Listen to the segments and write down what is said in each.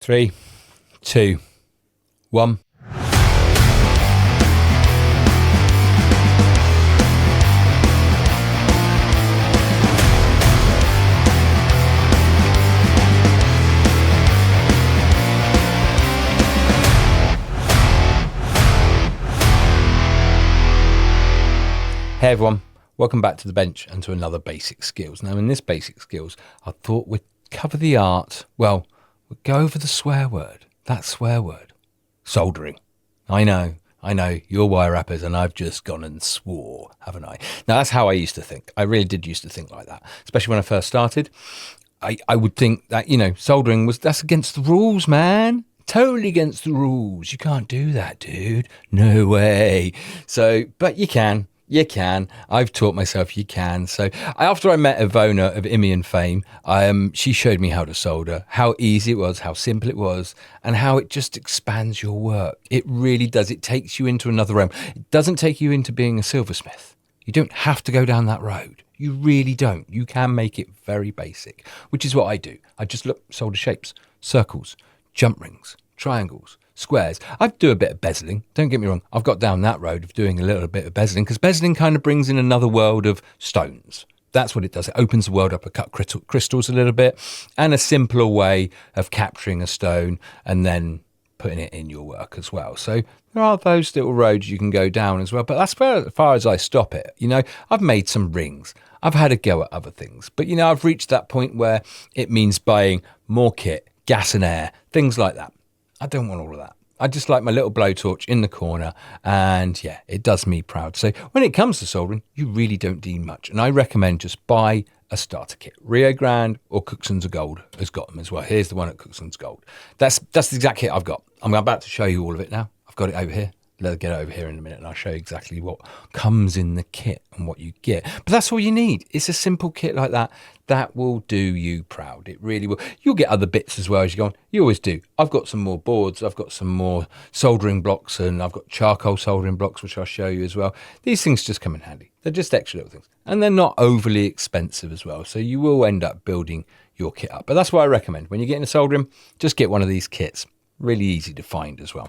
3, 2, 1. Hey everyone, welcome back to the bench and to another basic skills. Now in this basic skills, I thought we'd cover the art, we'd go over the swear word, that swear word, soldering. I know, you're wire wrappers and I've just gone and swore, haven't I? Now that's how I used to think. I really did used to think like that, especially when I first started. I would think that, soldering that's against the rules, man. Totally against the rules. You can't do that, dude. No way. So, but you can. You can. I've taught myself you can. So after I met Ivona of Imian fame, she showed me how to solder, how easy it was, how simple it was, and how it just expands your work. It really does. It takes you into another realm. It doesn't take you into being a silversmith. You don't have to go down that road. You really don't. You can make it very basic, which is what I do. I just solder shapes, circles, jump rings, triangles, squares. I do a bit of bezeling. Don't get me wrong. I've got down that road of doing a little bit of bezeling because bezeling kind of brings in another world of stones. That's what it does. It opens the world up to cut crystals a little bit and a simpler way of capturing a stone and then putting it in your work as well. So there are those little roads you can go down as well. But that's as far as I stop it. I've made some rings. I've had a go at other things. But, I've reached that point where it means buying more kit, gas and air, things like that. I don't want all of that. I just like my little blowtorch in the corner and yeah, it does me proud. So when it comes to soldering, you really don't need much. And I recommend just buy a starter kit. Rio Grande or Cookson's of Gold has got them as well. Here's the one at Cookson's Gold. That's the exact kit I've got. I'm about to show you all of it now. I've got it over here. Let's get it over here in a minute and I'll show you exactly what comes in the kit and what you get. But that's all you need. It's a simple kit like that. That will do you proud. It really will. You'll get other bits as well as you go on. You always do. I've got some more boards. I've got some more soldering blocks and I've got charcoal soldering blocks, which I'll show you as well. These things just come in handy. They're just extra little things. And they're not overly expensive as well. So you will end up building your kit up. But that's what I recommend. When you get into soldering, just get one of these kits. Really easy to find as well.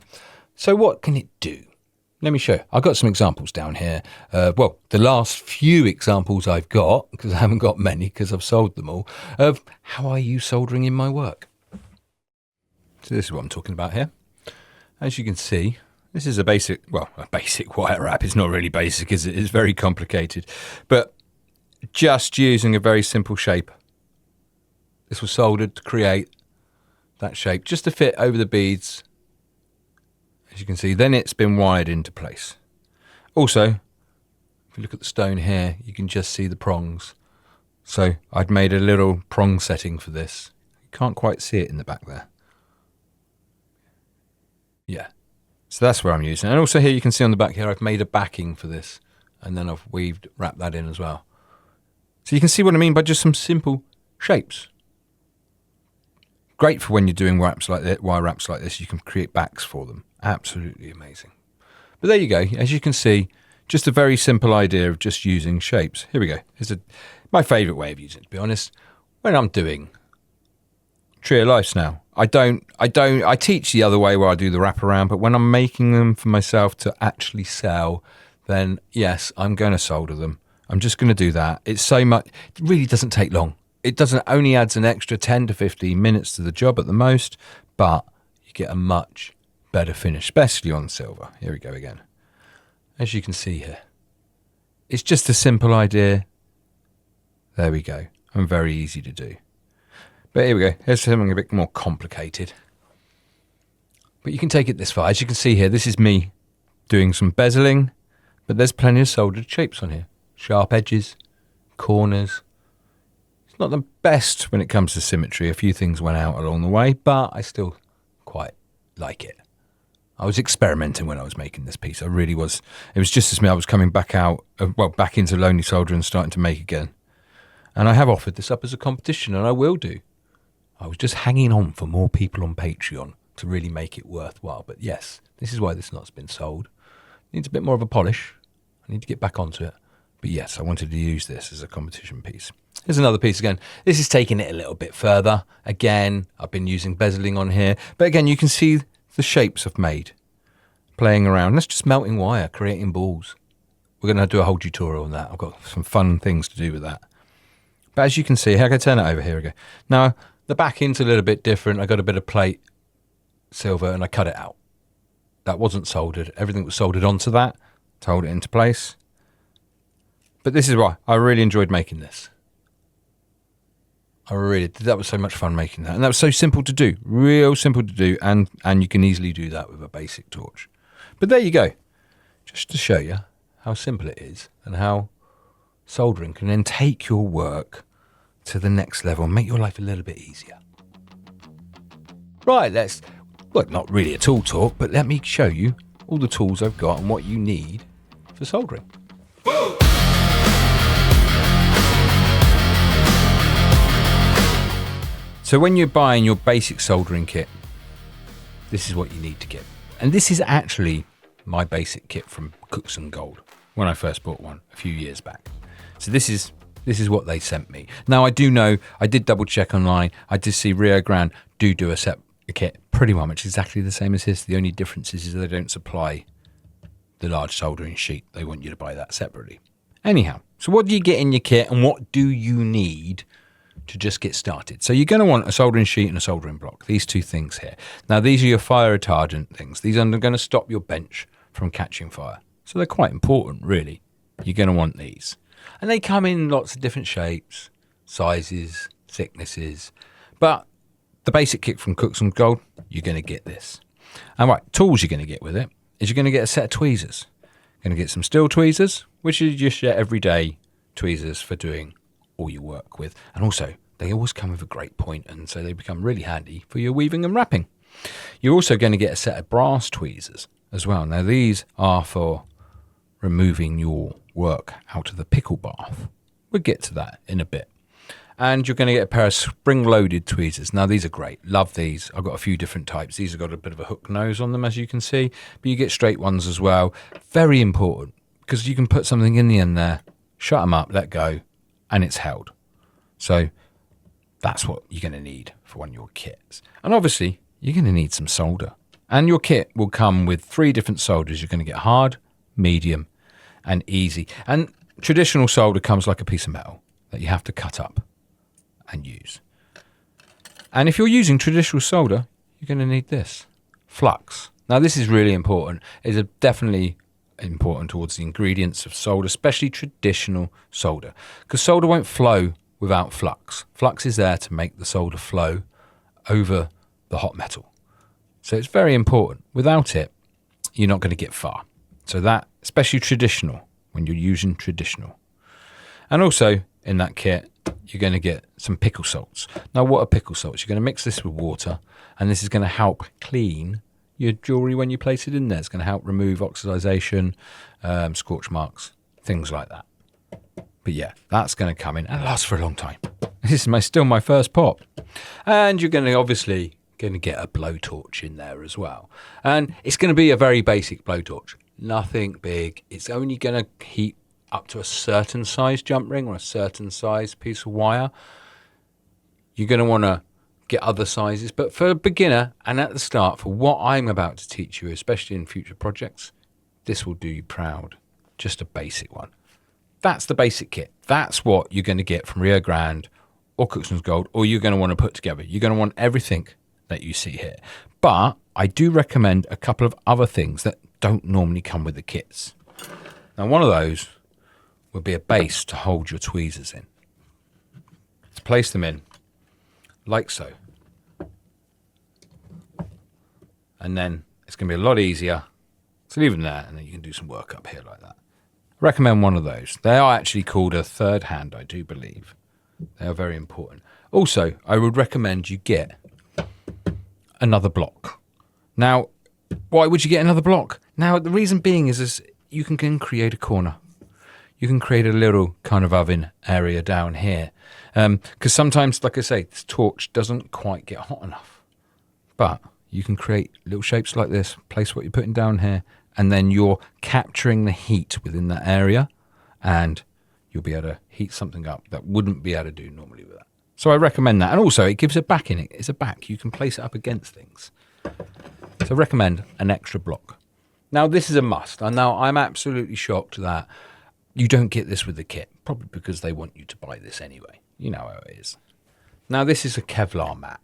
So what can it do? Let me show you. I've got some examples down here. The last few examples I've got, because I haven't got many because I've sold them all, of how I use soldering in my work. So this is what I'm talking about here. As you can see, this is a basic wire wrap. It's not really basic, is it? It's very complicated. But just using a very simple shape. This was soldered to create that shape, just to fit over the beads. As you can see, then it's been wired into place. Also, if you look at the stone here, you can just see the prongs. So I'd made a little prong setting for this. You can't quite see it in the back there. Yeah, so that's where I'm using. And also here you can see on the back here, I've made a backing for this. And then I've wrapped that in as well. So you can see what I mean by just some simple shapes. Great for when you're doing wire wraps like this. You can create backs for them. Absolutely amazing. But there you go. As you can see, just a very simple idea of just using shapes. Here we go. Here's my favourite way of using it, to be honest. When I'm doing Tree of Life now, I teach the other way where I do the wraparound, but when I'm making them for myself to actually sell, then yes, I'm going to solder them. I'm just going to do that. It's so much, it really doesn't take long. It only adds an extra 10 to 15 minutes to the job at the most, but you get a much better finish, especially on silver. Here we go again. As you can see here, it's just a simple idea. There we go. And very easy to do. But here we go. Here's something a bit more complicated. But you can take it this far. As you can see here, this is me doing some bezeling, but there's plenty of soldered shapes on here. Sharp edges, corners. It's not the best when it comes to symmetry. A few things went out along the way, but I still quite like it. I was experimenting when I was making this piece. I really was. It was just as me. I was coming back back into Lonely Soldier and starting to make again. And I have offered this up as a competition, and I will do. I was just hanging on for more people on Patreon to really make it worthwhile. But yes, this is why this knot's been sold. It needs a bit more of a polish. I need to get back onto it. But yes, I wanted to use this as a competition piece. Here's another piece again. This is taking it a little bit further. Again, I've been using bezeling on here. But again, you can see the shapes I've made. Playing around. That's just melting wire, creating balls. We're going to do a whole tutorial on that. I've got some fun things to do with that. But as you can see, I can turn it over. Here we go. Now, the backing's a little bit different. I got a bit of plate silver and I cut it out. That wasn't soldered. Everything was soldered onto that to hold it into place. But this is why I really enjoyed making this. I really did. That was so much fun making that. And that was so simple to do. Real simple to do. And you can easily do that with a basic torch. But there you go. Just to show you how simple it is and how soldering can then take your work to the next level and make your life a little bit easier. Right, well, not really a tool talk, but let me show you all the tools I've got and what you need for soldering. So when you're buying your basic soldering kit, this is what you need to get. And this is actually my basic kit from Cooks and Gold when I first bought one a few years back. So this is what they sent me. Now I do know, I did double check online. I did see Rio Grande do a set kit pretty much exactly the same as this. The only difference is they don't supply the large soldering sheet. They want you to buy that separately. Anyhow, so what do you get in your kit and what do you need to just get started? So you're going to want a soldering sheet and a soldering block. These two things here. Now these are your fire retardant things. These are going to stop your bench from catching fire. So they're quite important, really. You're going to want these. And they come in lots of different shapes, sizes, thicknesses. But the basic kit from Cooks and Gold, you're going to get this. And right, tools you're going to get with it is you're going to get a set of tweezers. You're going to get some steel tweezers, which is just your everyday tweezers for doing all your work with. And also, they always come with a great point, and so they become really handy for your weaving and wrapping. You're also going to get a set of brass tweezers as well. Now, these are for removing your work out of the pickle bath. We'll get to that in a bit. And you're going to get a pair of spring-loaded tweezers. Now, these are great. Love these. I've got a few different types. These have got a bit of a hook nose on them, as you can see. But you get straight ones as well. Very important, because you can put something in the end there, shut them up, let go, and it's held. So that's what you're going to need for one of your kits. And obviously, you're going to need some solder. And your kit will come with 3 different solders. You're going to get hard, medium, and easy. And traditional solder comes like a piece of metal that you have to cut up and use. And if you're using traditional solder, you're going to need this, flux. Now this is really important. It's definitely important towards the ingredients of solder, especially traditional solder, because solder won't flow without flux. Flux is there to make the solder flow over the hot metal. So it's very important. Without it, you're not going to get far. So that, especially traditional, when you're using traditional. And also in that kit, you're going to get some pickle salts. Now, what are pickle salts? You're going to mix this with water, and this is going to help clean your jewellery when you place it in there. It's going to help remove oxidization, scorch marks, things like that. But yeah, that's going to come in and last for a long time. This is still my first pop. And you're going to obviously get a blowtorch in there as well. And it's going to be a very basic blowtorch. Nothing big. It's only going to heat up to a certain size jump ring or a certain size piece of wire. You're going to want to get other sizes, but for a beginner and at the start, for what I'm about to teach you, especially in future projects, this will do you proud. Just a basic one. That's the basic kit. That's what you're going to get from Rio Grande or Cooks and Gold, or you're going to want to put together. You're going to want everything that you see here. But I do recommend a couple of other things that don't normally come with the kits. Now, one of those would be a base to hold your tweezers in. To place them in, like so. And then it's going to be a lot easier to leave them there, and then you can do some work up here like that. I recommend one of those. They are actually called a third hand, I do believe. They are very important. Also, I would recommend you get another block. Now, why would you get another block? Now, the reason being is you can create a corner. You can create a little kind of oven area down here. Because sometimes, like I say, this torch doesn't quite get hot enough. But you can create little shapes like this, place what you're putting down here, and then you're capturing the heat within that area and you'll be able to heat something up that wouldn't be able to do normally with that. So I recommend that. And also it gives a back in it. It's a back. You can place it up against things. So I recommend an extra block. Now this is a must. And now I'm absolutely shocked that you don't get this with the kit, probably because they want you to buy this anyway. You know how it is. Now this is a Kevlar mat.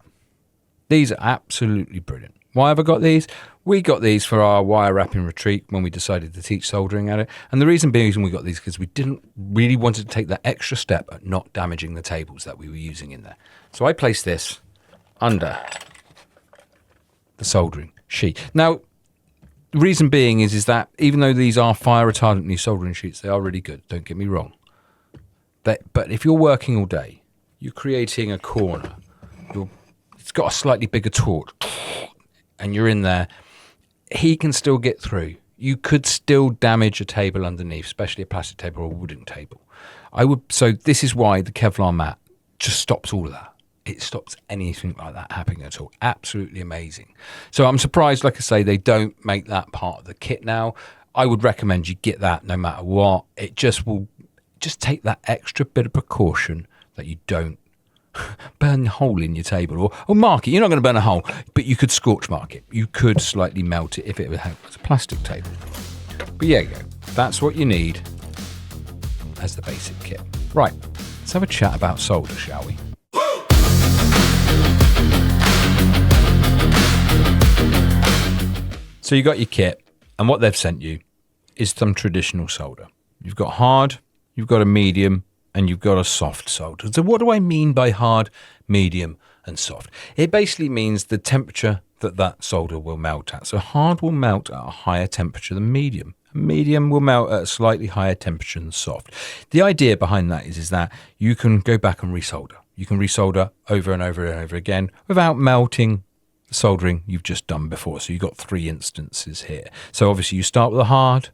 These are absolutely brilliant. Why have I got these? We got these for our wire wrapping retreat when we decided to teach soldering at it. And the reason being we got these because we didn't really want to take that extra step at not damaging the tables that we were using in there. So I placed this under the soldering sheet. Now, the reason being is that even though these are fire retardant new soldering sheets, they are really good. Don't get me wrong. But if you're working all day, you're creating a corner. It's got a slightly bigger torch. And you're in there, he can still get through. You could still damage a table underneath, especially a plastic table or a wooden table. So this is why the Kevlar mat just stops all of that. It stops anything like that happening at all. Absolutely amazing. So I'm surprised, like I say, they don't make that part of the kit now. I would recommend you get that no matter what. It just will take that extra bit of precaution that you don't burn a hole in your table or mark it. You're not going to burn a hole, but you could scorch mark it. You could slightly melt it if it was a plastic table. But yeah, you go. That's what you need as the basic kit. Right, let's have a chat about solder, shall we? So you got your kit, and what they've sent you is some traditional solder. You've got hard, you've got a medium, and you've got a soft solder. So what do I mean by hard, medium, and soft? It basically means the temperature that solder will melt at. So hard will melt at a higher temperature than medium. Medium will melt at a slightly higher temperature than soft. The idea behind that is that you can go back and resolder. You can resolder over and over and over again without melting the soldering you've just done before. So you've got 3 instances here. So obviously you start with the hard,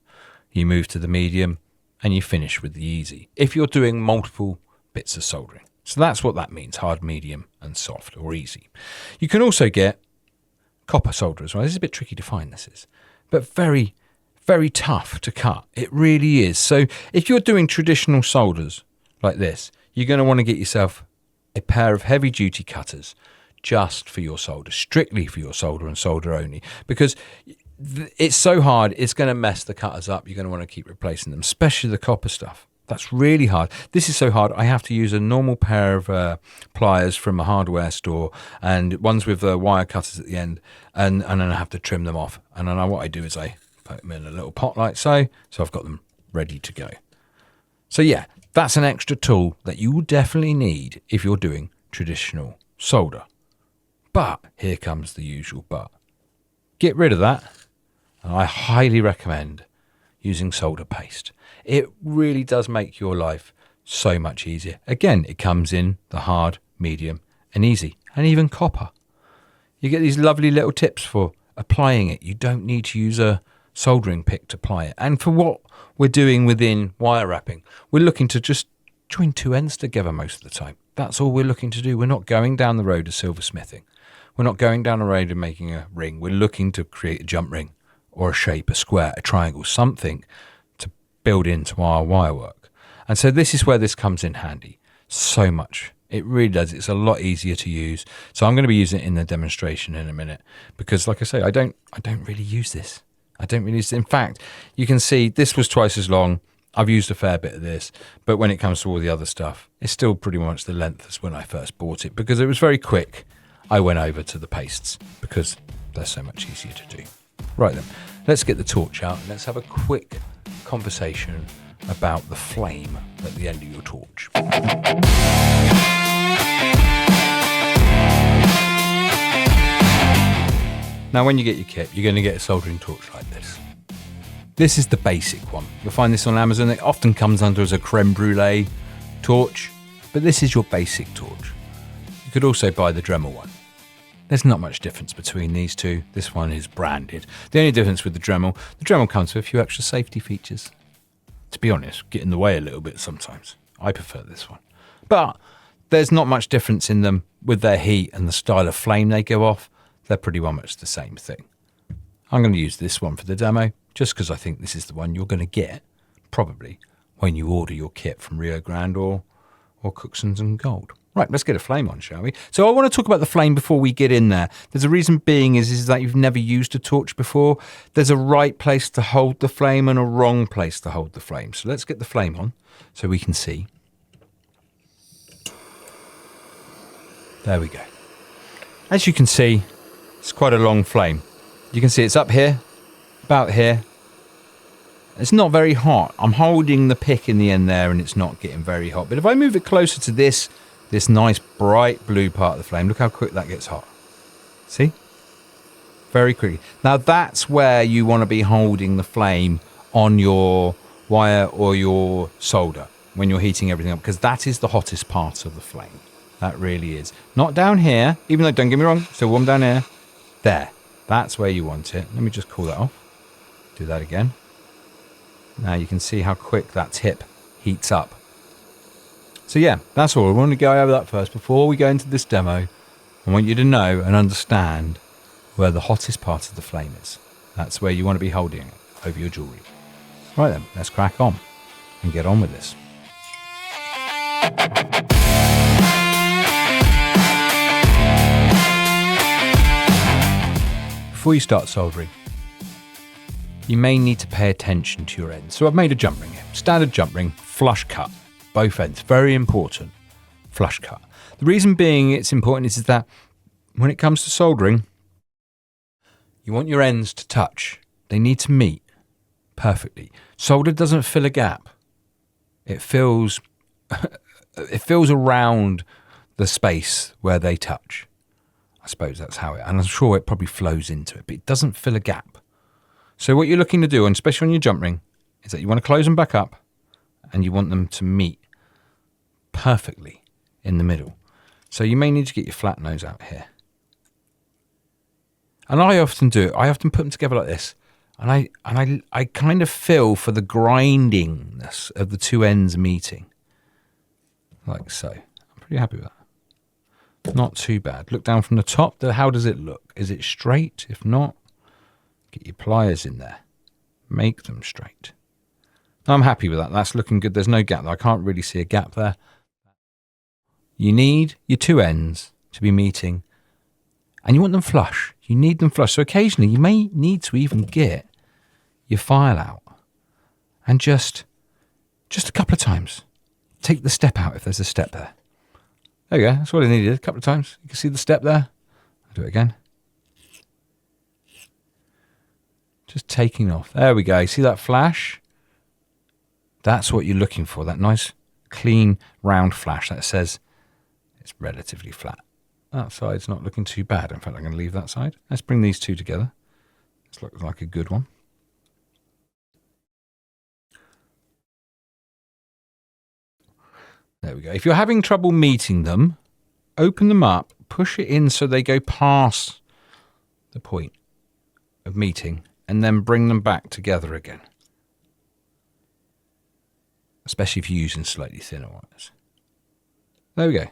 you move to the medium, and you finish with the easy, if you're doing multiple bits of soldering. So that's what that means, hard, medium, and soft, or easy. You can also get copper solder as well. This is a bit tricky to find, this is, but very, very tough to cut. It really is. So if you're doing traditional solders like this, you're going to want to get yourself a pair of heavy-duty cutters just for your solder, strictly for your solder and solder only, because it's so hard, it's going to mess the cutters up. You're going to want to keep replacing them, especially the copper stuff. That's really hard. This is so hard, I have to use a normal pair of pliers from a hardware store, and ones with wire cutters at the end, and then I have to trim them off. And then what I do is I put them in a little pot like so I've got them ready to go. So yeah, that's an extra tool that you will definitely need if you're doing traditional solder. But here comes the usual but. Get rid of that. And I highly recommend using solder paste. It really does make your life so much easier. Again, it comes in the hard, medium, and easy, and even copper. You get these lovely little tips for applying it. You don't need to use a soldering pick to apply it. And for what we're doing within wire wrapping, we're looking to just join 2 ends together most of the time. That's all we're looking to do. We're not going down the road of silversmithing. We're not going down the road of making a ring. We're looking to create a jump ring, or a shape, a square, a triangle, something to build into our wire work. And so this is where this comes in handy so much. It really does. It's a lot easier to use. So I'm going to be using it in the demonstration in a minute, because like I say, I don't really use this. I don't really use it. In fact, you can see this was twice as long. I've used a fair bit of this, but when it comes to all the other stuff, it's still pretty much the length as when I first bought it, because it was very quick. I went over to the pastes because they're so much easier to do. Right then, let's get the torch out and let's have a quick conversation about the flame at the end of your torch. Now, when you get your kit, you're going to get a soldering torch like this. This is the basic one. You'll find this on Amazon. It often comes under as a creme brulee torch, but this is your basic torch. You could also buy the Dremel one. There's not much difference between these two. This one is branded. The only difference with the Dremel comes with a few extra safety features. To be honest, get in the way a little bit sometimes. I prefer this one. But there's not much difference in them with their heat and the style of flame they go off. They're pretty much the same thing. I'm going to use this one for the demo, just because I think this is the one you're going to get, probably, when you order your kit from Rio Grande or Cooksons and Gold. Right, let's get a flame on, shall we? So I want to talk about the flame before we get in there. There's a reason being is that you've never used a torch before. There's a right place to hold the flame and a wrong place to hold the flame. So let's get the flame on so we can see. There we go. As you can see, it's quite a long flame. You can see it's up here, about here. It's not very hot. I'm holding the pick in the end there and it's not getting very hot. But if I move it closer to this nice bright blue part of the flame, look how quick that gets hot. See? Very quickly. Now that's where you want to be holding the flame on your wire or your solder when you're heating everything up, because that is the hottest part of the flame. That really is. Not down here, even though, don't get me wrong, still warm down here. There. That's where you want it. Let me just cool that off. Do that again. Now you can see how quick that tip heats up. So yeah, that's all. I want to go over that first before we go into this demo. I want you to know and understand where the hottest part of the flame is. That's where you want to be holding it over your jewellery. Right then, let's crack on and get on with this. Before you start soldering, you may need to pay attention to your ends. So I've made a jump ring here. Standard jump ring, flush cut. Both ends, very important, flush cut. The reason being it's important is that when it comes to soldering, you want your ends to touch. They need to meet perfectly. Solder doesn't fill a gap. It fills around the space where they touch. I suppose that's how it, and I'm sure it probably flows into it, but it doesn't fill a gap. So what you're looking to do, and especially on your jump ring, is that you want to close them back up and you want them to meet perfectly in the middle. So you may need to get your flat nose out here. And I often do it. I often put them together like this. And I kind of feel for the grindingness of the two ends meeting. Like so. I'm pretty happy with that. Not too bad. Look down from the top. How does it look? Is it straight? If not, get your pliers in there. Make them straight. I'm happy with that. That's looking good. There's no gap there. I can't really see a gap there. You need your two ends to be meeting, and you want them flush. You need them flush. So occasionally you may need to even get your file out and just a couple of times take the step out if there's a step there. There you go. That's what I needed. A couple of times. You can see the step there. I'll do it again. Just taking off. There we go. See that flash? That's what you're looking for. That nice, clean, round flash that says it's relatively flat. That side's not looking too bad. In fact, I'm going to leave that side. Let's bring these two together. This looks like a good one. There we go. If you're having trouble meeting them, open them up, push it in so they go past the point of meeting, and then bring them back together again. Especially if you're using slightly thinner wires. There we go.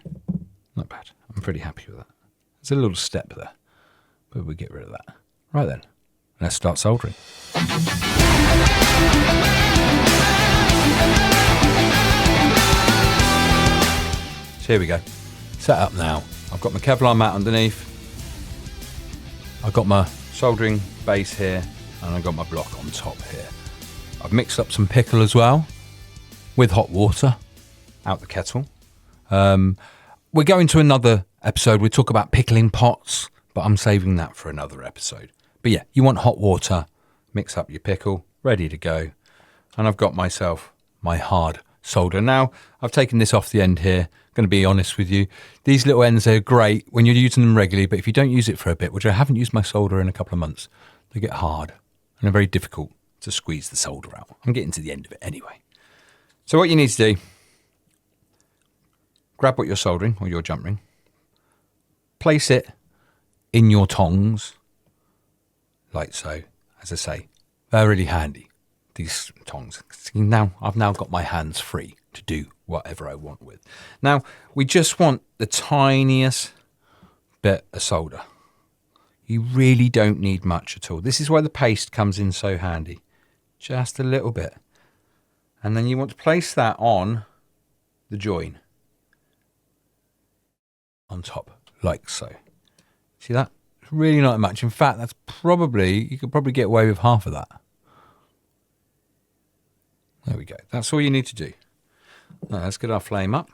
Not bad. I'm pretty happy with that. There's a little step there, but we'll get rid of that. Right then, let's start soldering. So here we go. Set up now. I've got my Kevlar mat underneath. I've got my soldering base here, and I've got my block on top here. I've mixed up some pickle as well with hot water out the kettle. We're going to another episode. We talk about pickling pots, but I'm saving that for another episode. But yeah, you want hot water, mix up your pickle, ready to go. And I've got myself my hard solder. Now, I've taken this off the end here. I'm going to be honest with you. These little ends are great when you're using them regularly, but if you don't use it for a bit, which I haven't used my solder in a couple of months, they get hard and they're very difficult to squeeze the solder out. I'm getting to the end of it anyway. So what you need to do, grab what you're soldering or your jump ring, place it in your tongs, like so. As I say, they're really handy, these tongs. Now I've now got my hands free to do whatever I want with. Now we just want the tiniest bit of solder. You really don't need much at all. This is why the paste comes in so handy. Just a little bit. And then you want to place that on the join. On top, like so. See that? It's really not much. In fact, that's probably, you could probably get away with half of that. There we go. That's all you need to do. Now let's get our flame up.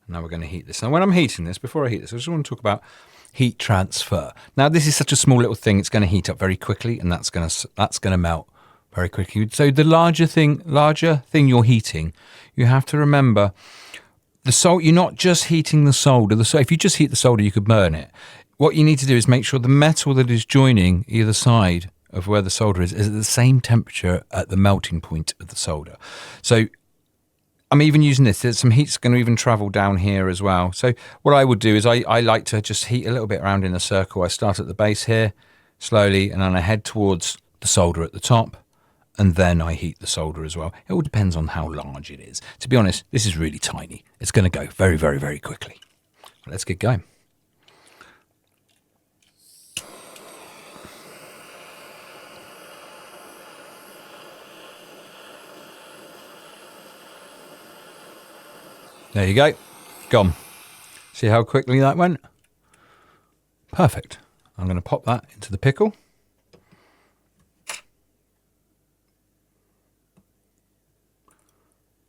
Now we're going to heat this. Now when I'm heating this, before I heat this, I just want to talk about heat transfer. Now this is such a small little thing, it's going to heat up very quickly, and that's going to melt very quickly. So the larger thing you're heating, you have to remember the solder. You're not just heating the solder. So if you just heat the solder, you could burn it. What you need to do is make sure the metal that is joining either side of where the solder is at the same temperature at the melting point of the solder. So I'm even using this. There's some heat's going to even travel down here as well. So what I would do is I like to just heat a little bit around in a circle. I start at the base here slowly, and then I head towards the solder at the top, and then I heat the solder as well. It all depends on how large it is. To be honest, this is really tiny. It's going to go very, very, very quickly. Let's get going. There you go, gone. See how quickly that went? Perfect. I'm going to pop that into the pickle.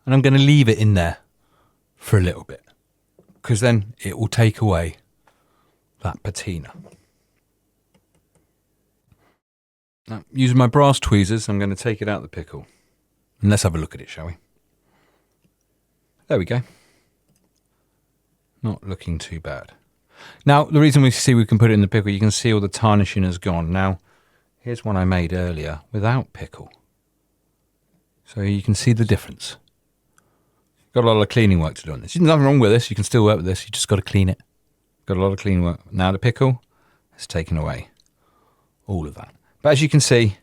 And I'm going to leave it in there for a little bit, because then it will take away that patina. Now, using my brass tweezers, I'm going to take it out of the pickle. And let's have a look at it, shall we? There we go. Not looking too bad. Now, the reason we can put it in the pickle, you can see all the tarnishing has gone. Now, here's one I made earlier without pickle. So you can see the difference. Got a lot of cleaning work to do on this. There's nothing wrong with this. You can still work with this. You just got to clean it. Got a lot of cleaning work. Now the pickle has taken away all of that. But as you can see,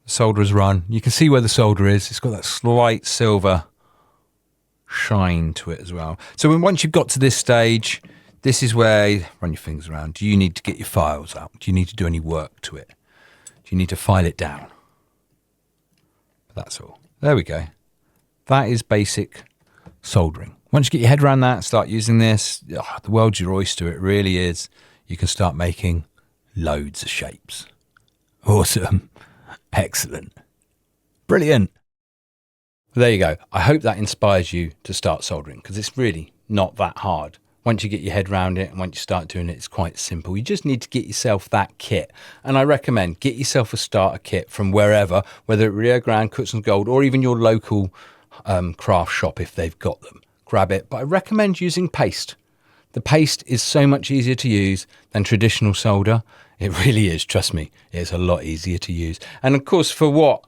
the solder has run. You can see where the solder is. It's got that slight silver shine to it as well. So once you've got to this stage, this is where you run your fingers around. Do you need to get your files out? Do you need to do any work to it? Do you need to file it down? That's all. There we go. That is basic soldering. Once you get your head around that, start using this, the world's your oyster. It really is. You can start making loads of shapes. Awesome. Excellent. Brilliant. There you go. I hope that inspires you to start soldering, because it's really not that hard. Once you get your head around it and once you start doing it, it's quite simple. You just need to get yourself that kit. And I recommend get yourself a starter kit from wherever, whether at Rio Grande, Cuts and Gold, or even your local craft shop if they've got them. Grab it. But I recommend using paste. The paste is so much easier to use than traditional solder. It really is. Trust me, it's a lot easier to use. And of course, for what?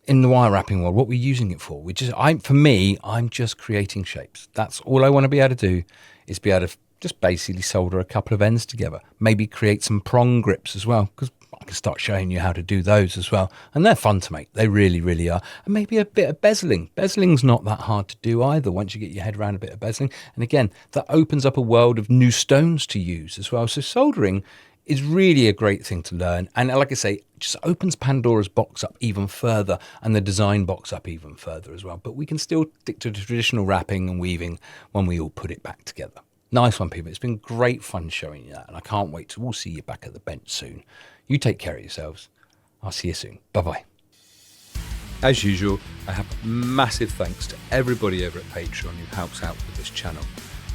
In the wire wrapping world, what we're using it for, I'm just creating shapes. That's all I want to be able to do, is be able to just basically solder a couple of ends together. Maybe create some prong grips as well, because I can start showing you how to do those as well. And they're fun to make. They really, really are. And maybe a bit of bezeling. Bezeling's not that hard to do either once you get your head around a bit of bezeling. And again, that opens up a world of new stones to use as well. So soldering is really a great thing to learn. And like I say, just opens Pandora's box up even further, and the design box up even further as well. But we can still stick to the traditional wrapping and weaving when we all put it back together. Nice one, people. It's been great fun showing you that, and I can't wait to all see you back at the bench soon. You take care of yourselves. I'll see you soon. Bye-bye. As usual, I have massive thanks to everybody over at Patreon who helps out with this channel.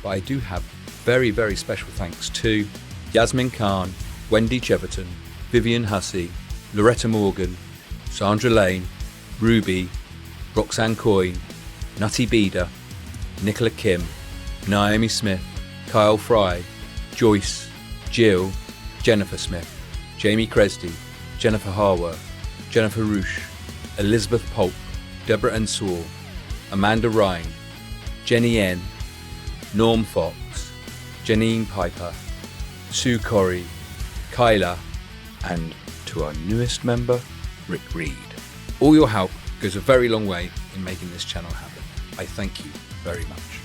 But I do have very, very special thanks to Yasmin Khan, Wendy Cheverton, Vivian Hussey, Loretta Morgan, Sandra Lane, Ruby, Roxanne Coyne, Nutty Beeder, Nicola Kim, Naomi Smith, Kyle Fry, Joyce, Jill, Jennifer Smith, Jamie Cresdy, Jennifer Harworth, Jennifer Roosh, Elizabeth Polk, Deborah Ensor, Amanda Ryan, Jenny N, Norm Fox, Janine Piper, Sue Corrie, Kyla, and to our newest member, Rick Reed. All your help goes a very long way in making this channel happen. I thank you very much.